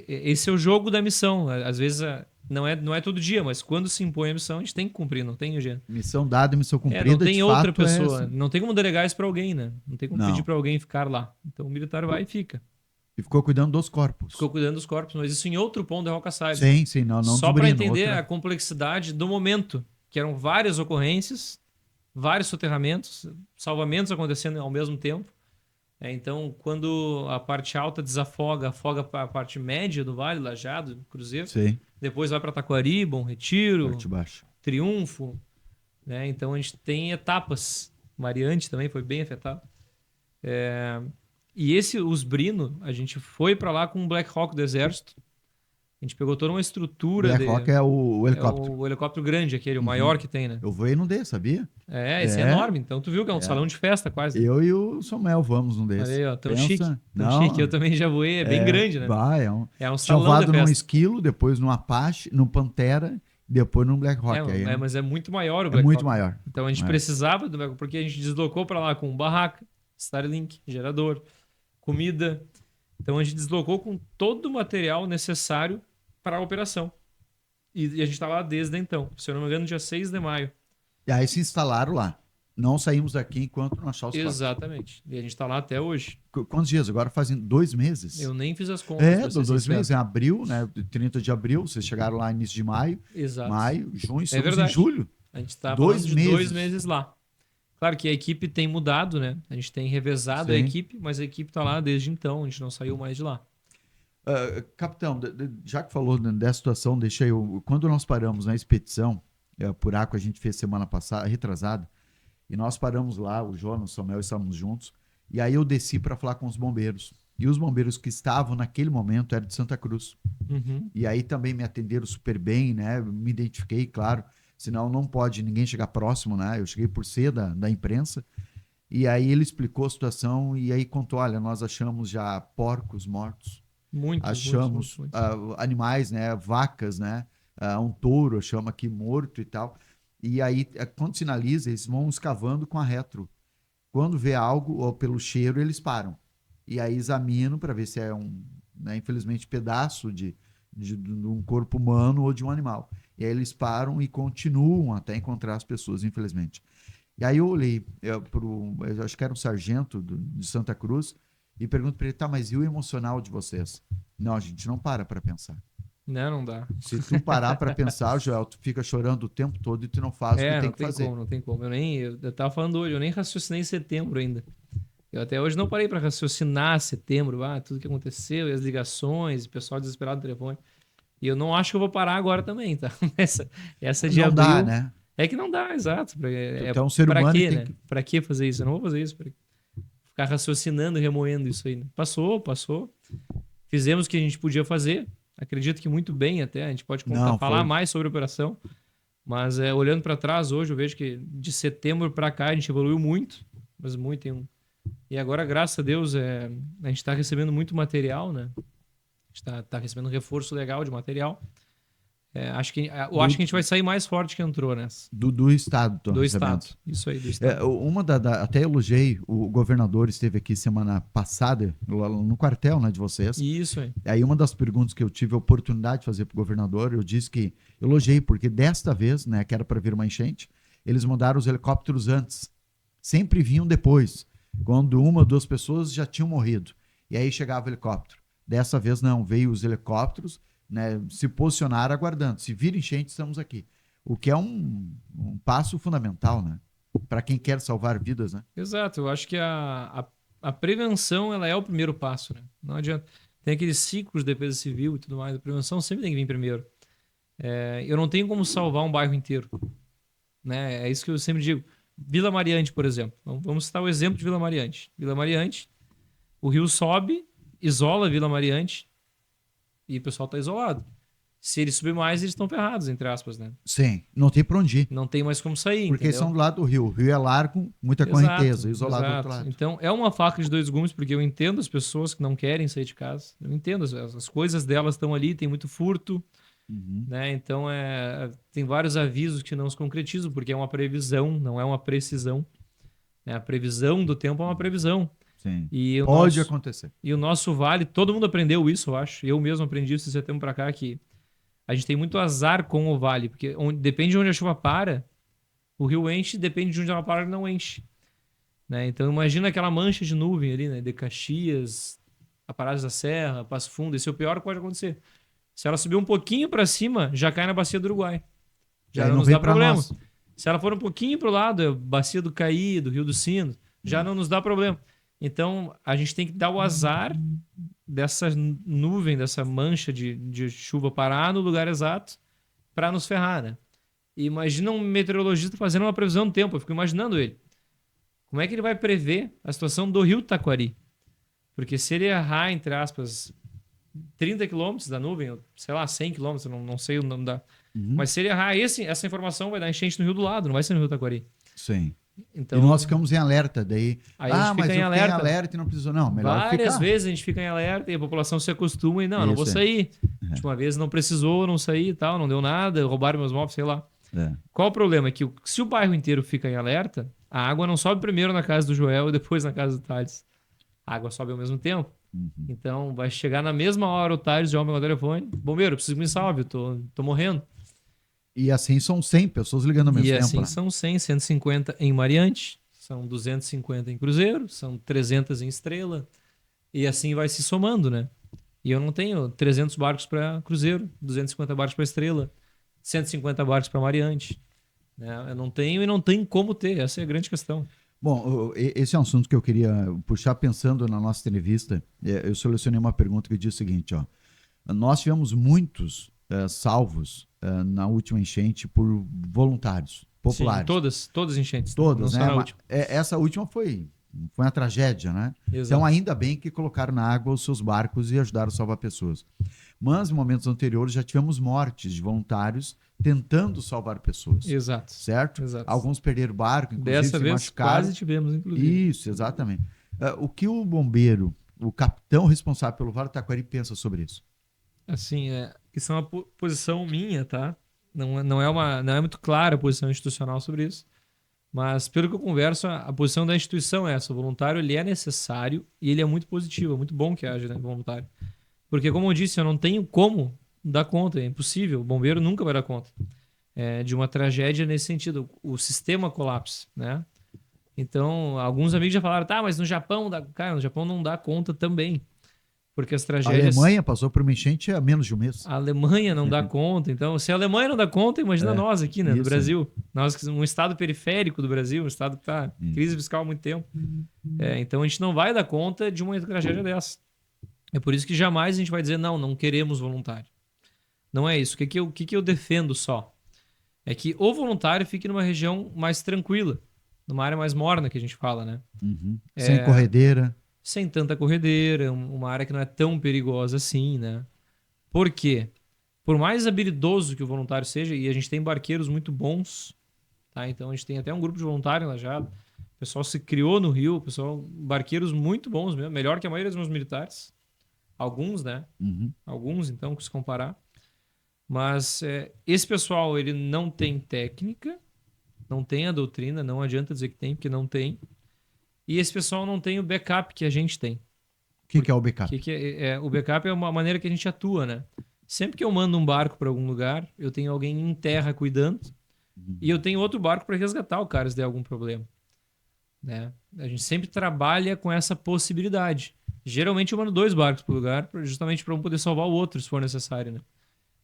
A: Esse é o jogo da missão. Às vezes não é todo dia, mas quando se impõe a missão, a gente tem que cumprir, não tem jeito.
B: Missão dada, missão cumprida,
A: Não tem
B: de
A: outra
B: fato,
A: pessoa.
B: é essa.
A: Não tem como delegar isso pra alguém, né? Não tem como
B: Não.
A: pedir pra alguém ficar lá. Então o militar vai e fica.
B: E ficou cuidando dos corpos.
A: Ficou cuidando dos corpos, mas isso em outro ponto da Rocaçares.
B: Sim, não
A: Só para
B: descobrindo.
A: entender a complexidade do momento, que eram várias ocorrências, vários soterramentos, salvamentos acontecendo ao mesmo tempo. Então, quando a parte alta afoga a parte média do Vale, Lajeado, Cruzeiro.
B: Sim.
A: Depois vai para Taquari, Bom Retiro,
B: Parte baixa.
A: Triunfo. Né? Então, a gente tem etapas. Mariante também foi bem afetado. E os Brino, a gente foi para lá com um Black Hawk do Exército. A gente pegou toda uma estrutura.
B: Black Hawk é o helicóptero.
A: O helicóptero grande, aquele, o maior que tem, né?
B: Eu voei num desse, sabia?
A: Esse é enorme. Então tu viu que é um salão de festa quase.
B: Eu e o Samuel vamos num desse.
A: Olha aí, ó, tão
B: Pensa...
A: chique.
B: Não,
A: chique. Eu também já voei, é bem grande, né?
B: É
A: um
B: tinha
A: salão
B: voado
A: de
B: num
A: festa.
B: Esquilo, depois num Apache, num Pantera, depois num Black Hawk.
A: Mas é muito maior o
B: é
A: Black
B: muito
A: Hawk.
B: maior.
A: Então a gente precisava do Black Hawk, porque a gente deslocou para lá com barraca, Starlink, gerador, comida. Então a gente deslocou com todo o material necessário para a operação. E a gente está lá desde então. Se eu não me engano, dia 6 de maio.
B: E aí se instalaram lá. Não saímos daqui enquanto não achar os corpos.
A: Exatamente. E a gente está lá até hoje.
B: Quantos dias? Agora fazem 2 meses?
A: Eu nem fiz as contas.
B: 2 meses. Em abril, né? 30 de abril. Vocês chegaram lá início de maio.
A: Exato.
B: Maio, junho, estamos
A: verdade.
B: em julho.
A: A gente está
B: 2
A: falando de
B: meses.
A: 2 meses lá. Claro que a equipe tem mudado, né? A gente tem revezado a equipe, mas a equipe está lá desde então. A gente não saiu mais de lá.
B: Capitão, já que falou dessa situação, deixa eu. Quando nós paramos na expedição, por Aco a gente fez semana passada, retrasada, e nós paramos lá, o Jonas, o Samuel, estávamos juntos, e aí eu desci para falar com os bombeiros. E os bombeiros que estavam naquele momento eram de Santa Cruz. E aí também me atenderam super bem, né? Me identifiquei, claro, senão não pode ninguém chegar próximo, né? Eu cheguei por ser da imprensa. E aí ele explicou a situação e aí contou: olha, nós achamos já porcos mortos. Achamos muitos. Animais, né? Vacas, né? Um touro, chama aqui morto e tal. E aí, quando sinaliza, eles vão escavando com a retro. Quando vê algo, ou pelo cheiro, eles param. E aí examinam para ver se é infelizmente, pedaço de um corpo humano ou de um animal. E aí eles param e continuam até encontrar as pessoas, infelizmente. E aí eu olhei eu acho que era um sargento de Santa Cruz, e pergunto para ele: tá, mas e o emocional de vocês? Não, a gente não para pensar.
A: Não dá.
B: Se tu parar para pensar, Joel, tu fica chorando o tempo todo e tu não faz o que tem que fazer.
A: Não tem como. Eu tava falando hoje, eu nem raciocinei em setembro ainda. Eu até hoje não parei para raciocinar setembro, tudo que aconteceu, e as ligações, o pessoal desesperado no telefone. E eu não acho que eu vou parar agora também, tá? Essa de
B: Não
A: abril...
B: dá, né?
A: É que não dá, exato.
B: Então, o ser
A: Pra
B: humano
A: quê,
B: tem
A: né?
B: que...
A: Pra que fazer isso? Eu não vou fazer isso. Pra ficar raciocinando e remoendo isso aí, né? Passou. Fizemos o que a gente podia fazer. Acredito que muito bem até. A gente pode falar mais sobre a operação. Mas olhando para trás hoje, eu vejo que de setembro para cá a gente evoluiu muito. Mas muito. E agora, graças a Deus, a gente está recebendo muito material, né? A gente tá recebendo um reforço legal de material. Eu acho que a gente vai sair mais forte que entrou nessa.
B: Do Estado.
A: Do Estado. Isso aí, do Estado.
B: Até elogiei, o governador esteve aqui semana passada, lá no quartel, né, de vocês.
A: Isso aí.
B: Aí uma das perguntas que eu tive a oportunidade de fazer para o governador, eu disse que elogiei, porque desta vez, né, que era para vir uma enchente, eles mandaram os helicópteros antes. Sempre vinham depois, quando uma ou duas pessoas já tinham morrido. E aí chegava o helicóptero. Dessa vez não, veio os helicópteros, né, se posicionaram aguardando. Se vir enchente, estamos aqui. O que é um passo fundamental, né? Para quem quer salvar vidas, né?
A: Exato. Eu acho que a prevenção ela é o primeiro passo, né? Não adianta. Tem aqueles ciclos de defesa civil e tudo mais. A prevenção sempre tem que vir primeiro. Eu não tenho como salvar um bairro inteiro, né? É isso que eu sempre digo. Vila Mariante, por exemplo. Vamos citar o exemplo de Vila Mariante. Vila Mariante, o rio sobe, isola Vila Mariante e o pessoal está isolado. Se ele subir mais, eles estão ferrados, entre aspas, né?
B: Sim, não tem para onde ir.
A: Não tem mais como sair,
B: porque
A: entendeu?
B: são do lado do rio. O rio é largo, muita correnteza, isolado do outro lado.
A: Então, é uma faca de dois gumes, porque eu entendo as pessoas que não querem sair de casa. Eu entendo, as coisas delas estão ali, tem muito furto, né? Então, tem vários avisos que não se concretizam, porque é uma previsão, não é uma precisão. Né? A previsão do tempo é uma previsão.
B: Sim.
A: E
B: pode acontecer.
A: E o nosso vale, todo mundo aprendeu isso, eu acho. Eu mesmo aprendi isso de setembro para cá, que a gente tem muito azar com o vale, porque depende de onde a chuva para, o rio enche, depende de onde ela para, não enche. Né? Então imagina aquela mancha de nuvem ali, né? De Caxias, Aparados da Serra, Passo Fundo, esse é o pior que pode acontecer. Se ela subir um pouquinho para cima, já cai na bacia do Uruguai. Já não nos dá problema. Nós. Se ela for um pouquinho para o lado, bacia do Caí, do Rio dos Sinos, já não nos dá problema. Então, a gente tem que dar o azar dessa nuvem, dessa mancha de chuva parar no lugar exato para nos ferrar, né? E imagina um meteorologista fazendo uma previsão do tempo. Eu fico imaginando ele. Como é que ele vai prever a situação do rio Taquari? Porque se ele errar, entre aspas, 30 quilômetros da nuvem, sei lá, 100 quilômetros, não sei o nome da... Mas se ele errar, essa informação vai dar enchente no rio do lado, não vai ser no rio Taquari.
B: Sim.
A: Então,
B: e nós ficamos em alerta daí.
A: Aí a gente fica
B: mas
A: em
B: eu fiquei em alerta e não precisou. Não, melhor
A: Várias
B: ficar.
A: vezes a gente fica em alerta e a população se acostuma e não vou sair. Uma vez não precisou, não saí e tal, não deu nada, roubaram meus móveis, sei lá. Qual o problema? É que se o bairro inteiro fica em alerta, a água não sobe primeiro na casa do Joel e depois na casa do Thales. A água sobe ao mesmo tempo. Então vai chegar na mesma hora o Thales já pega o telefone. Bombeiro, preciso que me salve, eu tô morrendo.
B: E assim são 100 pessoas ligando ao mesmo tempo.
A: E assim são 100, 150 em Mariante. São 250 em Cruzeiro, são 300 em Estrela, e assim vai se somando, né? E eu não tenho 300 barcos para Cruzeiro, 250 barcos para Estrela, 150 barcos para Mariante. Né? Eu não tenho e não tem como ter, essa é a grande questão.
B: Bom, esse é um assunto que eu queria puxar pensando na nossa entrevista. Eu selecionei uma pergunta que diz o seguinte, ó. Nós tivemos muitos salvos na última enchente por voluntários populares.
A: Sim, todas enchentes.
B: Todas, né? Essa última foi uma tragédia, né?
A: Exato.
B: Então, ainda bem que colocaram na água os seus barcos e ajudaram a salvar pessoas. Mas, em momentos anteriores, já tivemos mortes de voluntários tentando salvar pessoas.
A: Exato.
B: Certo?
A: Exato.
B: Alguns perderam barco, inclusive
A: Dessa
B: se
A: vez
B: machucaram.
A: quase tivemos, inclusive.
B: Isso, exatamente. O que o bombeiro, o capitão responsável pelo Vale do Taquari pensa sobre isso?
A: Assim, isso é uma posição minha, tá? Não é muito clara a posição institucional sobre isso. Mas, pelo que eu converso, a posição da instituição é essa. O voluntário ele é necessário e ele é muito positivo. É muito bom que haja, né, voluntário. Porque, como eu disse, eu não tenho como dar conta. É impossível. O bombeiro nunca vai dar conta de uma tragédia nesse sentido. O sistema colapsa, né? Então, alguns amigos já falaram, tá, mas no Japão... Cara, no Japão não dá conta também. Porque as tragédias...
B: A Alemanha passou por uma enchente há menos de um mês.
A: A Alemanha não dá conta. Então, se a Alemanha não dá conta, imagina nós aqui, né, no Brasil. Nós, um estado periférico do Brasil, um estado que está em crise fiscal há muito tempo. Então, a gente não vai dar conta de uma tragédia dessa. É por isso que jamais a gente vai dizer, não queremos voluntário. Não é isso. O que que eu defendo só? É que o voluntário fique numa região mais tranquila, numa área mais morna que a gente fala, né?
B: Uhum. Sem corredeira.
A: Sem tanta corredeira, uma área que não é tão perigosa assim, né? Por quê? Por mais habilidoso que o voluntário seja, e a gente tem barqueiros muito bons, tá? Então a gente tem até um grupo de voluntário em Lajeado. O pessoal se criou no Rio, barqueiros muito bons mesmo, melhor que a maioria dos meus militares. Alguns, né?
B: Uhum.
A: Alguns, então, se comparar. Mas esse pessoal, ele não tem técnica, não tem a doutrina, não adianta dizer que tem, porque não tem. E esse pessoal não tem o backup que a gente tem.
B: O que é o backup?
A: O backup é uma maneira que a gente atua, né? Sempre que eu mando um barco para algum lugar, eu tenho alguém em terra cuidando e eu tenho outro barco para resgatar o cara se der algum problema, né? A gente sempre trabalha com essa possibilidade. Geralmente eu mando 2 barcos para o lugar, justamente para um poder salvar o outro se for necessário, né?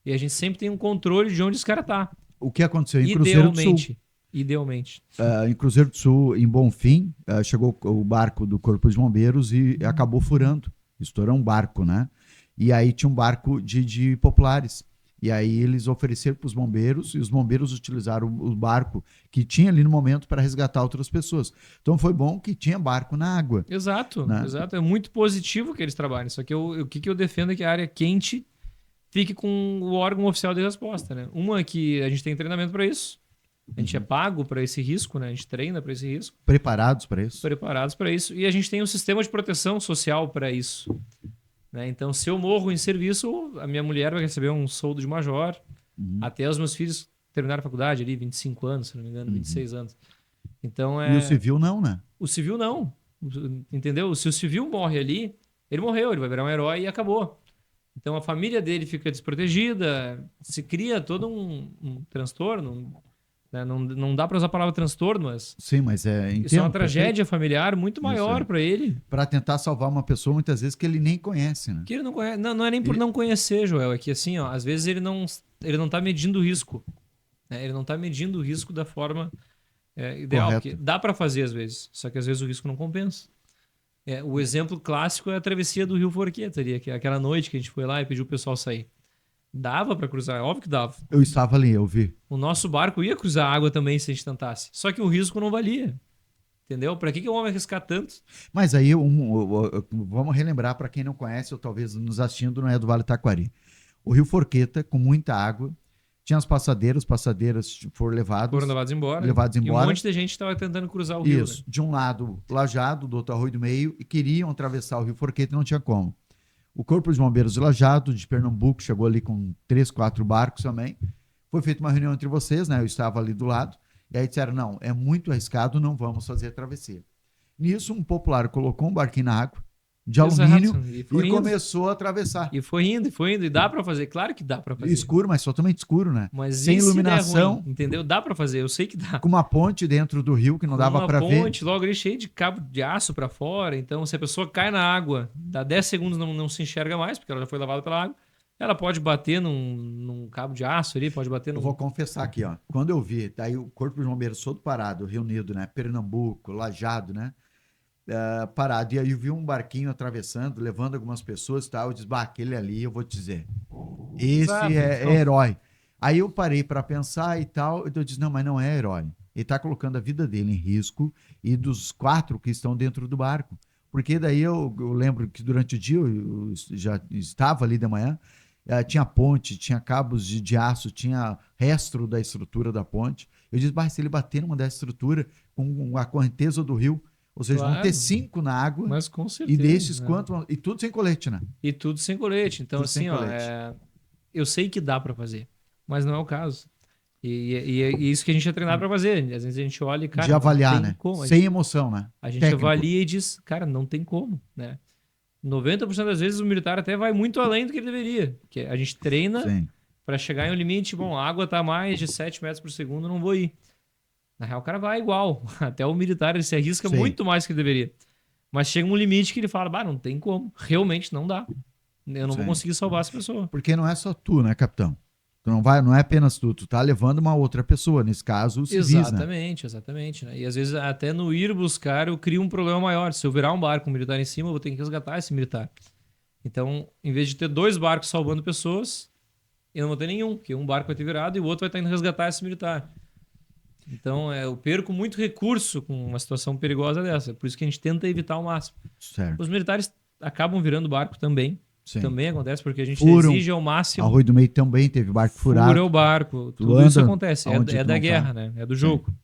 A: E a gente sempre tem um controle de onde esse cara tá.
B: O que aconteceu em Cruzeiro do Sul?
A: Idealmente.
B: Em Cruzeiro do Sul, em Bonfim, chegou o barco do Corpo de Bombeiros e acabou furando. Estourou um barco, né? E aí tinha um barco de populares. E aí eles ofereceram para os bombeiros e os bombeiros utilizaram o barco que tinha ali no momento para resgatar outras pessoas. Então foi bom que tinha barco na água.
A: Exato,
B: né?
A: exato. É muito positivo que eles trabalhem. Só que o que eu defendo é que a área quente fique com o órgão oficial de resposta, né? Uma é que a gente tem treinamento para isso. A gente é pago para esse risco, né? A gente treina para esse risco.
B: Preparados para isso.
A: Preparados para isso. E a gente tem um sistema de proteção social para isso. Né? Então, se eu morro em serviço, a minha mulher vai receber um soldo de major. Até os meus filhos terminaram a faculdade ali, 25 anos, se não me engano, 26 anos. Então,
B: E o civil não, né?
A: O civil não. Entendeu? Se o civil morre ali, ele morreu, ele vai virar um herói e acabou. Então, a família dele fica desprotegida, se cria todo um transtorno. Né? Não dá para usar a palavra transtorno, mas...
B: Sim, mas
A: isso é uma tragédia familiar muito maior para ele.
B: Para tentar salvar uma pessoa, muitas vezes, que ele nem conhece, né?
A: Que ele não conhece. Não é nem por não conhecer, Joel. É que assim, ó, às vezes ele não tá medindo o risco. Né? Ele não tá medindo o risco da forma ideal.
B: Correto.
A: Porque dá para fazer às vezes, só que às vezes o risco não compensa. O exemplo clássico é a travessia do Rio Forqueta ali, aquela noite que a gente foi lá e pediu o pessoal sair. Dava para cruzar, óbvio que dava.
B: Eu estava ali, eu vi.
A: O nosso barco ia cruzar a água também se a gente tentasse. Só que o risco não valia. Entendeu? Para que o homem arriscar tanto?
B: Mas aí, vamos relembrar para quem não conhece ou talvez nos assistindo, não é do Vale Taquari. O Rio Forqueta, com muita água, tinha as passadeiras foram levados embora.
A: E um monte de gente estava tentando cruzar o rio.
B: Isso.
A: Né?
B: De um lado, Lajeado, do outro Arroio do Meio, e queriam atravessar o Rio Forqueta e não tinha como. O Corpo de Bombeiros de Lajeado, de Pernambuco, chegou ali com 3, 4 barcos também. Foi feita uma reunião entre vocês, né? Eu estava ali do lado. E aí disseram, não, é muito arriscado, não vamos fazer a travessia. Nisso, um popular colocou um barquinho na água, de alumínio, e começou a atravessar.
A: E foi indo. E dá para fazer, claro que dá para fazer.
B: Escuro, mas totalmente escuro, né?
A: Mas
B: sem iluminação.
A: Ruim, entendeu? Dá para fazer, eu sei que dá.
B: Com uma ponte dentro do rio que não dava para ver.
A: Uma ponte logo ali cheia de cabo de aço para fora, então se a pessoa cai na água, dá 10 segundos não se enxerga mais, porque ela já foi lavada pela água. Ela pode bater num cabo de aço ali, pode bater
B: Eu vou confessar aqui, ó. Quando eu vi, daí o Corpo de Bombeiros todo parado, reunido, né? Pernambuco, Lajeado, né? Parado. E aí eu vi um barquinho atravessando, levando algumas pessoas e tal. Eu disse, aquele ali, eu vou te dizer. Esse é herói. Aí eu parei para pensar e tal. Eu disse, não, mas não é herói. Ele está colocando a vida dele em risco e dos 4 que estão dentro do barco. Porque daí eu lembro que durante o dia eu já estava ali de manhã, tinha ponte, tinha cabos de aço, tinha resto da estrutura da ponte. Eu disse, se ele bater numa dessa estrutura com a correnteza do rio, ou seja, vão ter 5 na água.
A: Mas com certeza.
B: E desses quanto. E tudo sem colete, né?
A: E tudo sem colete. Então, tudo assim, eu sei que dá para fazer, mas não é o caso. E é isso que a gente é treinado para fazer. Às vezes a gente olha e, cara,
B: de avaliar, né?
A: Como.
B: Sem emoção, né?
A: A gente avalia e diz, cara, não tem como, né? 90% das vezes o militar até vai muito além do que ele deveria. Porque a gente treina para chegar em um limite, a água tá a mais de 7 metros por segundo, não vou ir. Na real, o cara vai igual. Até o militar, ele se arrisca muito mais do que ele deveria. Mas chega um limite que ele fala, não tem como. Realmente não dá. Eu não vou conseguir salvar essa pessoa.
B: Porque não é só tu, né, capitão? Tu não é apenas tu tá levando uma outra pessoa, nesse caso, os civis,
A: Exatamente. Né? E às vezes até no ir buscar eu crio um problema maior. Se eu virar um barco com um militar em cima, eu vou ter que resgatar esse militar. Então, em vez de ter 2 barcos salvando pessoas, eu não vou ter nenhum, porque um barco vai ter virado e o outro vai estar indo resgatar esse militar. Então, eu perco muito recurso com uma situação perigosa dessa. Por isso que a gente tenta evitar ao máximo.
B: Certo.
A: Os militares acabam virando barco também.
B: Sim.
A: Também acontece, porque a gente
B: Furam.
A: exige ao máximo.
B: Arroio do Meio também teve barco furado.
A: Fura o barco. Tudo
B: anda
A: isso acontece.
B: aonde
A: É
B: tu
A: da
B: não
A: guerra,
B: tá.
A: né? É do jogo.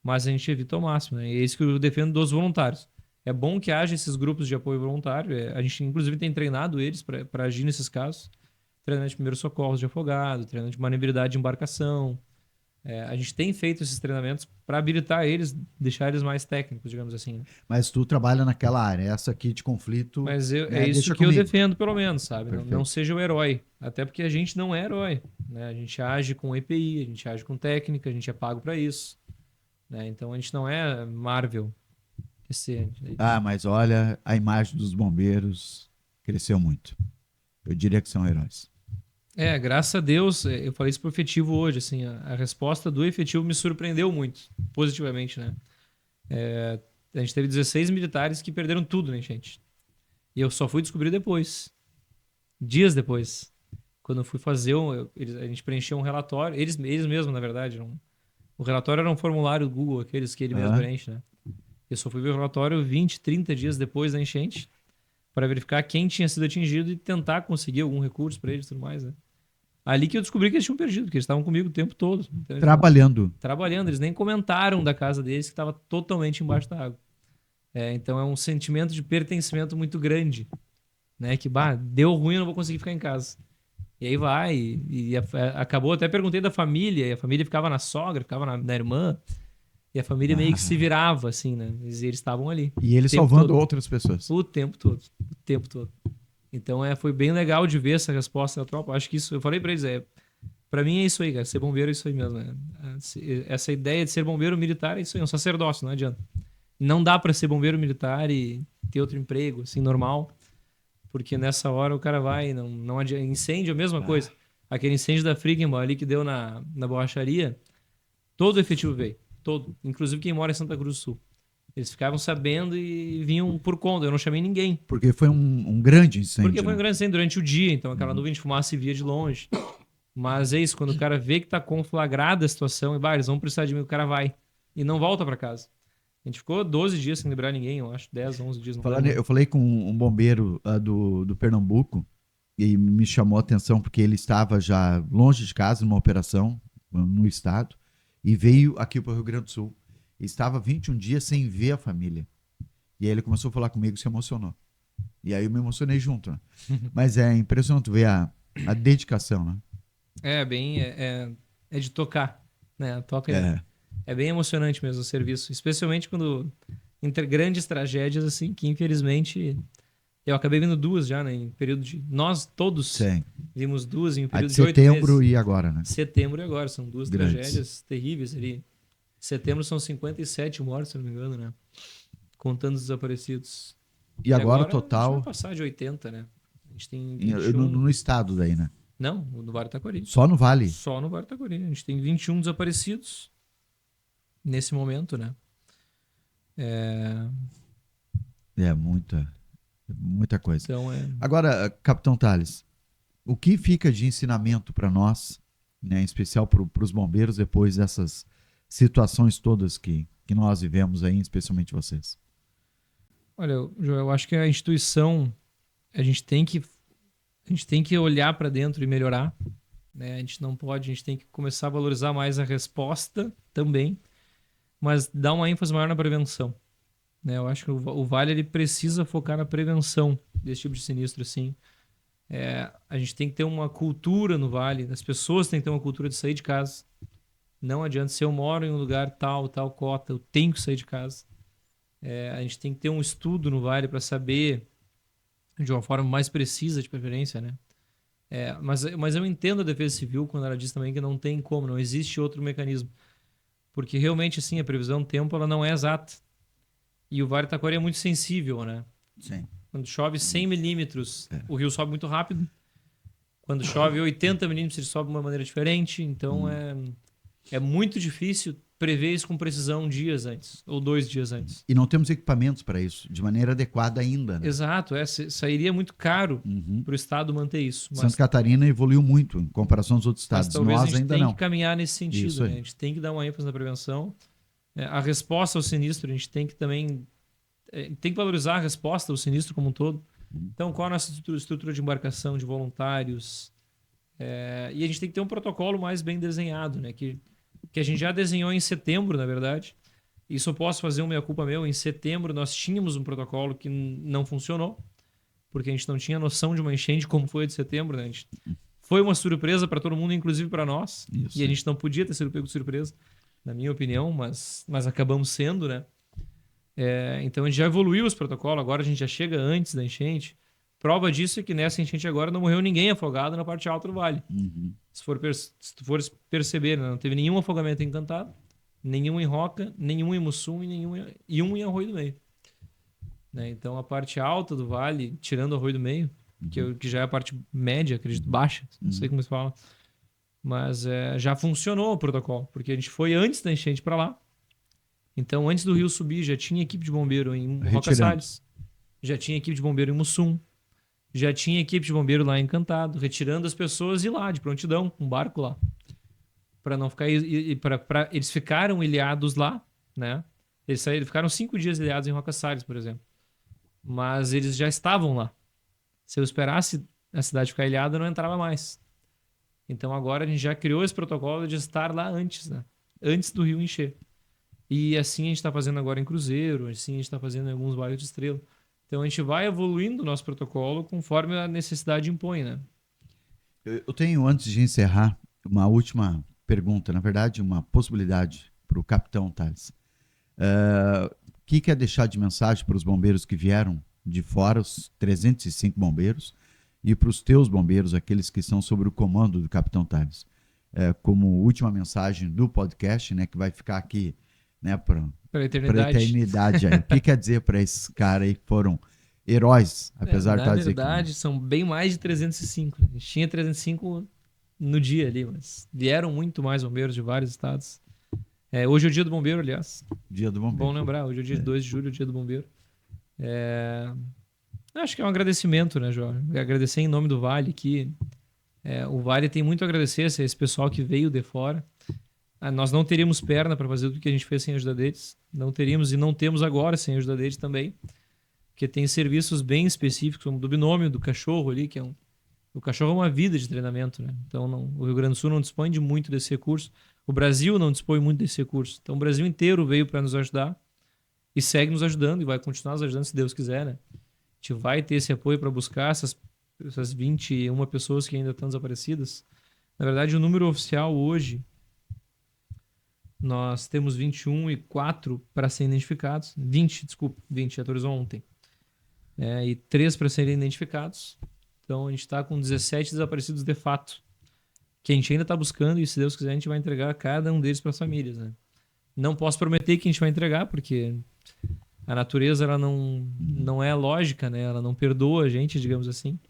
A: Mas a gente evita ao máximo, né? E é isso que eu defendo dos voluntários. É bom que haja esses grupos de apoio voluntário. A gente, inclusive, tem treinado eles para agir nesses casos. Treinamento de primeiros socorros de afogado, treinamento de maniobrabilidade de embarcação. A gente tem feito esses treinamentos para habilitar eles, deixar eles mais técnicos, digamos assim. Né?
B: Mas tu trabalha naquela área, essa aqui de conflito.
A: Mas
B: né,
A: é isso
B: deixa
A: que eu
B: comigo.
A: defendo, pelo menos, sabe? Não
B: Perfeito.
A: seja o herói. Até porque a gente não é herói. Né? A gente age com EPI, a gente age com técnica, a gente é pago para isso. Né? Então a gente não é Marvel.
B: Ah, mas olha, a imagem dos bombeiros cresceu muito. Eu diria que são heróis.
A: Graças a Deus, eu falei isso pro efetivo hoje, assim, a resposta do efetivo me surpreendeu muito, positivamente, né? A gente teve 16 militares que perderam tudo, né, gente? E eu só fui descobrir depois, dias depois, quando eu fui fazer, a gente preencheu um relatório, eles mesmos, na verdade, o relatório era um formulário do Google, aqueles que ele mesmo preenche, né? Eu só fui ver o relatório 20, 30 dias depois da enchente, para verificar quem tinha sido atingido e tentar conseguir algum recurso para eles e tudo mais, né? Ali que eu descobri que eles tinham perdido, porque eles estavam comigo o tempo todo. Então,
B: Trabalhando.
A: Eles nem comentaram da casa deles que estava totalmente embaixo da água. Então é um sentimento de pertencimento muito grande. Né? Que, deu ruim, eu não vou conseguir ficar em casa. E aí vai, acabou, até perguntei da família, e a família ficava na sogra, ficava na irmã, e a família meio que se virava, assim, né? Eles estavam ali.
B: E ele salvando outras pessoas.
A: O tempo todo. Então foi bem legal de ver essa resposta da tropa. Acho que isso, eu falei pra eles, pra mim é isso aí, cara. Ser bombeiro é isso aí mesmo. Né? Essa ideia de ser bombeiro militar é isso aí, é um sacerdócio, não adianta. Não dá pra ser bombeiro militar e ter outro emprego, assim, normal. Porque nessa hora o cara vai, não adianta. Incêndio é a mesma coisa. Aquele incêndio da Frigenbau ali que deu na borracharia, todo o efetivo veio. Todo. Inclusive quem mora em Santa Cruz do Sul. Eles ficavam sabendo e vinham por conta. Eu não chamei ninguém.
B: Porque foi um grande incêndio.
A: Porque foi um grande incêndio durante o dia. Então aquela nuvem de fumaça se via de longe. Mas é isso. Quando o cara vê que tá conflagrada a situação, eles vão precisar de mim, o cara vai. E não volta para casa. A gente ficou 12 dias sem liberar ninguém, eu acho. 10, 11 dias.
B: Eu falei com um bombeiro do Pernambuco e me chamou a atenção porque ele estava já longe de casa, numa operação no estado, e veio aqui para o Rio Grande do Sul. Estava 21 dias sem ver a família. E aí ele começou a falar comigo, se emocionou. E aí eu me emocionei junto. Né? Mas é impressionante ver a dedicação, né?
A: É de tocar, né? É bem emocionante mesmo o serviço, especialmente quando entre grandes tragédias assim, que infelizmente eu acabei vendo duas já, né, em período de nós todos vimos duas em um período de 8 meses.
B: Setembro e agora, né?
A: Setembro e agora são duas
B: grandes
A: tragédias terríveis ali. Setembro são 57 mortos, se não me engano, né? Contando os desaparecidos.
B: E agora total.
A: A gente vai passar de 80, né? A gente tem 21...
B: no estado daí, né?
A: Não, no Vale do Taquari.
B: Só no Vale?
A: Só no Vale do Taquari. A gente tem 21 desaparecidos nesse momento, né?
B: Muita coisa.
A: Então,
B: Agora, Capitão Tales, o que fica de ensinamento para nós, né, em especial para os bombeiros, depois dessas situações todas que nós vivemos aí, especialmente vocês?
A: Olha, Joel, eu acho que a instituição, a gente tem que olhar para dentro e melhorar. Né? A gente tem que começar a valorizar mais a resposta também, mas dar uma ênfase maior na prevenção. Né? Eu acho que o Vale ele precisa focar na prevenção desse tipo de sinistro. Assim. A gente tem que ter uma cultura no Vale, as pessoas têm que ter uma cultura de sair de casa. Não adianta, se eu moro em um lugar tal cota, eu tenho que sair de casa. A gente tem que ter um estudo no Vale para saber, de uma forma mais precisa, de preferência, né? Mas eu entendo a Defesa Civil quando ela diz também que não tem como, não existe outro mecanismo. Porque realmente, assim, a previsão do tempo ela não é exata. E o Vale do Taquari é muito sensível, né?
B: Sim.
A: Quando chove 100 milímetros, o rio sobe muito rápido. Quando chove 80 milímetros, ele sobe de uma maneira diferente. Então, é muito difícil prevê isso com precisão dias antes, ou 2 dias antes.
B: E não temos equipamentos para isso, de maneira adequada ainda. Né?
A: Exato, sairia muito caro para o Estado manter isso. Mas,
B: Santa Catarina evoluiu muito em comparação aos outros estados.
A: Talvez
B: Nós
A: a gente
B: ainda
A: tem
B: não.
A: que caminhar nesse sentido. Né? A gente tem que dar uma ênfase na prevenção. A resposta ao sinistro, a gente tem que também tem que valorizar a resposta ao sinistro como um todo. Então, qual a nossa estrutura de embarcação, de voluntários? E a gente tem que ter um protocolo mais bem desenhado, né? Que a gente já desenhou em setembro, na verdade. Isso eu posso fazer uma meia-culpa meu. Em setembro, nós tínhamos um protocolo que não funcionou, porque a gente não tinha noção de uma enchente como foi a de setembro. Né? Foi uma surpresa para todo mundo, inclusive para nós. Isso. E a gente não podia ter sido pego de surpresa, na minha opinião, mas acabamos sendo, né? Então a gente já evoluiu os protocolos, agora a gente já chega antes da enchente. Prova disso é que nessa enchente agora não morreu ninguém afogado na parte alta do vale. Se tu for perceber, né? Não teve nenhum afogamento em Encantado, nenhum em Roca, nenhum em Mussum e um em Arroio do Meio. Né? Então a parte alta do vale, tirando o Arroio do Meio, que já é a parte média, acredito, baixa, não sei como se fala, mas já funcionou o protocolo, porque a gente foi antes da enchente para lá. Então, antes do rio subir, já tinha equipe de bombeiro em Roca Salles, já tinha equipe de bombeiro em Mussum, já tinha equipe de bombeiro lá em Encantado, retirando as pessoas e lá, de prontidão, com um barco lá. Para não ficar... eles ficaram ilhados lá, né? Eles ficaram 5 dias ilhados em Roca Salles, por exemplo. Mas eles já estavam lá. Se eu esperasse a cidade ficar ilhada, eu não entrava mais. Então, agora a gente já criou esse protocolo de estar lá antes, né? Antes do rio encher. E assim a gente está fazendo agora em Cruzeiro, assim a gente está fazendo em alguns bairros de Estrela. Então a gente vai evoluindo o nosso protocolo conforme a necessidade impõe, né?
B: Eu tenho, antes de encerrar, uma última pergunta, na verdade, uma possibilidade para o capitão Thales. O que quer deixar de mensagem para os bombeiros que vieram de fora, os 305 bombeiros, e para os teus bombeiros, aqueles que estão sob o comando do capitão Thales? Como última mensagem do podcast, né, que vai ficar aqui, né, para a eternidade. O que quer dizer para esses caras aí que foram heróis, apesar de estar dizendo que...
A: Na verdade, são bem mais de 305. A gente tinha 305 no dia ali, mas vieram muito mais bombeiros de vários estados. Hoje é o dia do bombeiro, aliás.
B: Dia do bombeiro.
A: Bom lembrar, hoje é o dia 2 de julho, o dia do bombeiro. Acho que é um agradecimento, né, João? Agradecer em nome do Vale aqui. O Vale tem muito a agradecer a esse pessoal que veio de fora. Nós não teríamos perna para fazer tudo que a gente fez sem a ajuda deles. Não teríamos e não temos agora sem a ajuda deles também. Porque tem serviços bem específicos, como do binômio, do cachorro ali, que o cachorro é uma vida de treinamento, né? Então o Rio Grande do Sul não dispõe de muito desse recurso. O Brasil não dispõe muito desse recurso. Então o Brasil inteiro veio para nos ajudar e segue nos ajudando e vai continuar nos ajudando se Deus quiser, né? A gente vai ter esse apoio para buscar essas 21 pessoas que ainda estão desaparecidas. Na verdade, o número oficial hoje, nós temos 21 e 4 para serem identificados. 20 atualizou ontem. E 3 para serem identificados. Então a gente está com 17 desaparecidos de fato, que a gente ainda está buscando e, se Deus quiser, a gente vai entregar cada um deles para as famílias. Né? Não posso prometer que a gente vai entregar, porque a natureza ela não é lógica, né? Ela não perdoa a gente, digamos assim.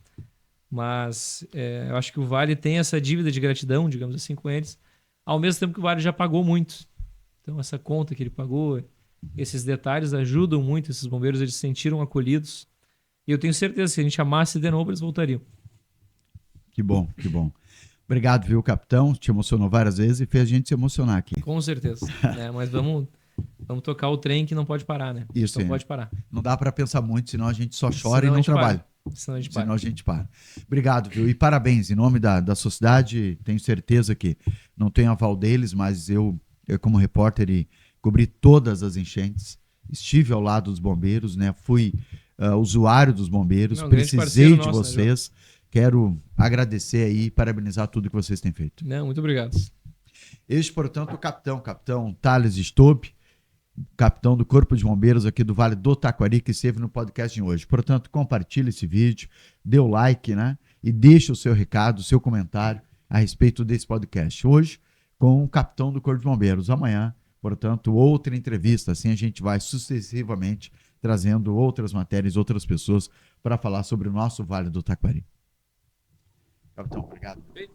A: Mas eu acho que o Vale tem essa dívida de gratidão, digamos assim, com eles, ao mesmo tempo que o Vale já pagou muito. Então essa conta que ele pagou, esses detalhes ajudam muito esses bombeiros, eles se sentiram acolhidos. E eu tenho certeza que se a gente amasse de novo, eles voltariam.
B: Que bom, que bom. Obrigado, viu, capitão? Te emocionou várias vezes e fez a gente se emocionar aqui.
A: Com certeza. Mas vamos tocar o trem que não pode parar, né?
B: Isso,
A: não pode parar.
B: Não dá para pensar muito, senão a gente só chora e não trabalha.
A: Senão
B: a gente para. Obrigado, viu? E parabéns, em nome da sociedade. Tenho certeza que não tenho aval deles, mas eu como repórter, e cobri todas as enchentes. Estive ao lado dos bombeiros, né? Fui usuário dos bombeiros, precisei de vocês. Né, quero agradecer aí e parabenizar tudo que vocês têm feito.
A: Muito obrigado.
B: Este, portanto, o capitão Thales Stope, capitão do Corpo de Bombeiros aqui do Vale do Taquari, que esteve no podcast de hoje. Portanto, compartilhe esse vídeo, dê o like, né? E deixe o seu recado, o seu comentário a respeito desse podcast. Hoje, com o capitão do Corpo de Bombeiros. Amanhã, portanto, outra entrevista. Assim a gente vai sucessivamente trazendo outras matérias, outras pessoas para falar sobre o nosso Vale do Taquari. Capitão, obrigado.
A: Bem,